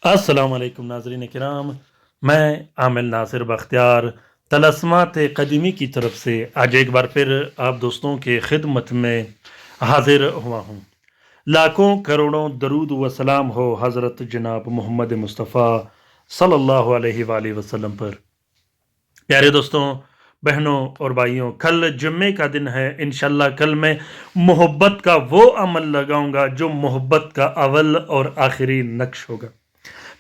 अस्सलाम वालेकुम नाज़रीन किराम, मैं आमिल नासिर बख्तियार तलस्मात कदीमी की तरफ से आज एक बार फिर आप दोस्तों के खिदमत में हाजिर हुआ हूँ। लाखों करोड़ों दरूद व सलाम हो हज़रत जनाब मोहम्मद मुस्तफ़ा सल्लल्लाहु अलैहि वालैहि वसल्लम पर। प्यारे दोस्तों, बहनों और भाइयों, कल जुम्मे का दिन है। इंशाल्लाह कल मैं मोहब्बत का वो अमल लगाऊंगा जो मोहब्बत का अव्वल और आखिरी नक्श होगा।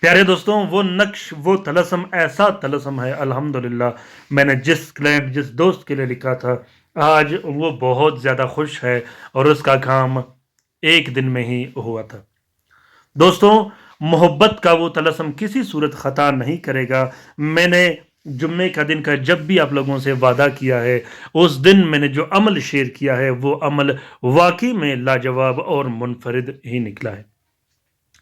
प्यारे दोस्तों, वो नक्श, वो तलस्म, ऐसा तलस्म है अल्हम्दुलिल्लाह, मैंने जिस क्लाइंट, जिस दोस्त के लिए लिखा था, आज वो बहुत ज़्यादा खुश है और उसका काम एक दिन में ही हुआ था। दोस्तों, मोहब्बत का वो तलस्म किसी सूरत ख़ता नहीं करेगा। मैंने जुम्मे का दिन का जब भी आप लोगों से वादा किया है, उस दिन मैंने जो अमल शेयर किया है वो अमल वाकई में लाजवाब और मुनफरिद ही निकला है।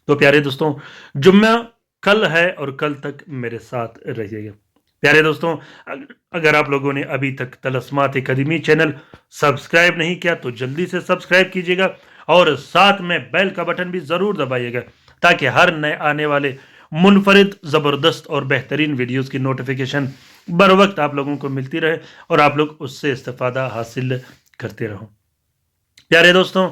तो प्यारे दोस्तों, जुम्मा कल है और कल तक मेरे साथ रहिएगा। प्यारे दोस्तों, अगर आप लोगों ने अभी तक तलस्मात कदीमी चैनल सब्सक्राइब नहीं किया तो जल्दी से सब्सक्राइब कीजिएगा और साथ में बेल का बटन भी ज़रूर दबाइएगा ताकि हर नए आने वाले मुनफरिद, ज़बरदस्त और बेहतरीन वीडियोस की नोटिफिकेशन बर वक्त आप लोगों को मिलती रहे और आप लोग उससे इस्तेफादा हासिल करते रहो। प्यारे दोस्तों,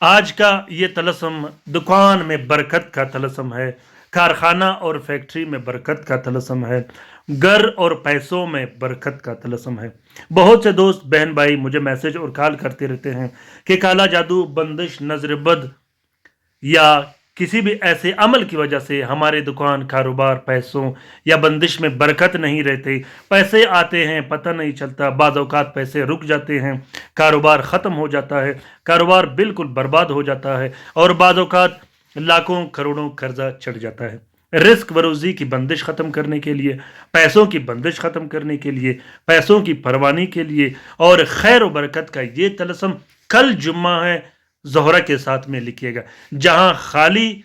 आज का ये तलस्म दुकान में बरकत का तलस्म है, कारखाना और फैक्ट्री में बरकत का तलस्म है, घर और पैसों में बरकत का तलस्म है। बहुत से दोस्त बहन भाई मुझे मैसेज और कॉल करते रहते हैं कि काला जादू, बंदिश, नजर बद या किसी भी ऐसे अमल की वजह से हमारे दुकान, कारोबार, पैसों या बंदिश में बरकत नहीं रहती। पैसे आते हैं, पता नहीं चलता, बाज़ औक़ात पैसे रुक जाते हैं, कारोबार ख़त्म हो जाता है, कारोबार बिल्कुल बर्बाद हो जाता है और बाज़ औक़ात लाखों करोड़ों कर्जा चढ़ जाता है। रिस्क वरोज़ी की बंदिश ख़त्म करने के लिए, पैसों की बंदिश ख़त्म करने के लिए, पैसों की परवानी के लिए और खैर व बरकत का ये तलस्म कल जुम्मा है, ज़ोहरा के साथ में लिखिएगा। जहां खाली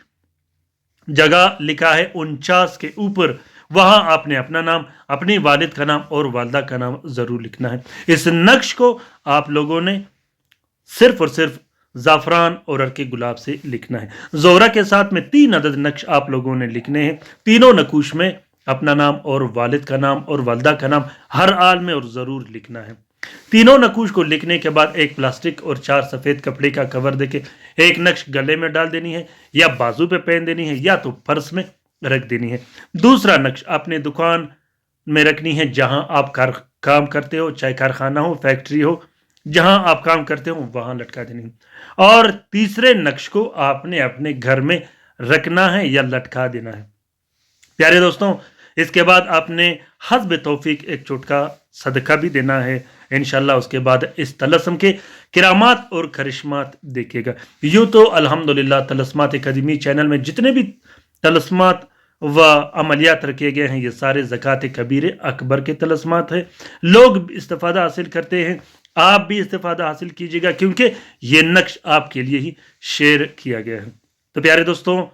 जगह लिखा है 49 के ऊपर, वहां आपने अपना नाम, अपनी वालिद का नाम और वालदा का नाम ज़रूर लिखना है। इस नक्श को आप लोगों ने सिर्फ और सिर्फ ज़ाफ़रान और अर्के गुलाब से लिखना है। ज़ोहरा के साथ में 3 अदद नक्श आप लोगों ने लिखने हैं। तीनों नकूश में अपना नाम और वालिद का नाम और वालदा का नाम हर हाल में और ज़रूर लिखना है। तीनों नकूश को लिखने के बाद एक प्लास्टिक और 4 सफ़ेद कपड़े का कवर देके एक नक्श गले में डाल देनी है या बाजू पे पहन देनी है या तो पर्स में रख देनी है। दूसरा नक्श अपने दुकान में रखनी है जहां आप काम करते हो, चाहे कारखाना हो, फैक्ट्री हो, जहां आप काम करते हो वहां लटका देनी है। और तीसरे नक्श को आपने अपने घर में रखना है या लटका देना है। प्यारे दोस्तों, इसके बाद आपने हस्ब तौफीक एक चुटका सदका भी देना है। इंशाल्लाह उसके बाद इस तलस्म के किरामात और करिश्मात देखिएगा। यूँ तो अल्हम्दुलिल्लाह तलस्मात कदीमी चैनल में जितने भी तलस्मात व अमलियात रखे गए हैं ये सारे ज़कात कबीर अकबर के तलस्मात हैं। लोग इस्तिफ़ादा हासिल करते हैं, आप भी इस्तिफ़ादा हासिल कीजिएगा क्योंकि ये नक्श आपके लिए ही शेयर किया गया है। तो प्यारे दोस्तों,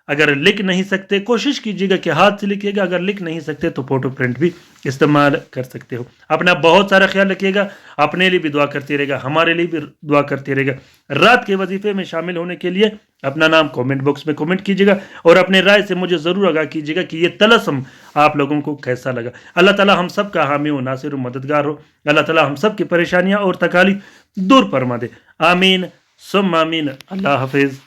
अगर लिख नहीं सकते कोशिश कीजिएगा कि हाथ से लिखिएगा, अगर लिख नहीं सकते तो फोटो प्रिंट भी इस्तेमाल कर सकते हो। अपना बहुत सारा ख्याल रखिएगा, अपने लिए भी दुआ करते रहेगा, हमारे लिए भी दुआ करते रहेगा। रात के वजीफे में शामिल होने के लिए अपना नाम कमेंट बॉक्स में कमेंट कीजिएगा और अपने राय से मुझे ज़रूर आगाह कीजिएगा कि ये तलस्म आप लोगों को कैसा लगा। अल्लाह ताला हम सब का हामी व नासिर व मददगार हो। अल्लाह ताला हम सब की परेशानियाँ और तकालीफ दूर फरमा दे। आमीन सुम्मा आमीन। अल्लाह हाफिज़।